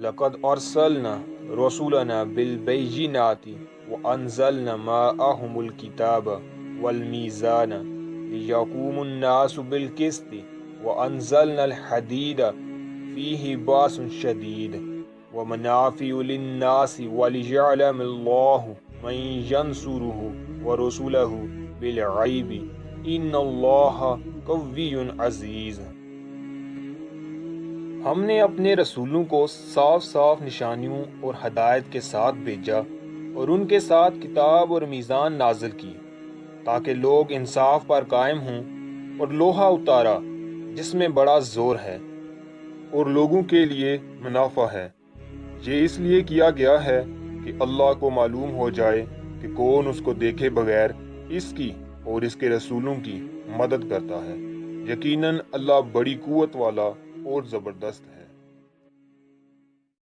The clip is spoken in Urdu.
لقد ارسلنا رسولنا بالبينات وانزلنا معهم الكتاب والميزان ليقوم الناس بالقسط وانزلنا الحديد فيه باس شديد ومنافع للناس وليعلم الله من ينصره ورسله بالغيب ان اللہ قوی عزیز۔ ہم نے اپنے رسولوں کو صاف صاف نشانیوں اور ہدایت کے ساتھ بھیجا اور ان کے ساتھ کتاب اور میزان نازل کی تاکہ لوگ انصاف پر قائم ہوں، اور لوہا اتارا جس میں بڑا زور ہے اور لوگوں کے لیے منافع ہے۔ یہ اس لیے کیا گیا ہے کہ اللہ کو معلوم ہو جائے کہ کون اس کو دیکھے بغیر اس کی اور اس کے رسولوں کی مدد کرتا ہے۔ یقیناً اللہ بڑی قوت والا اور زبردست ہے۔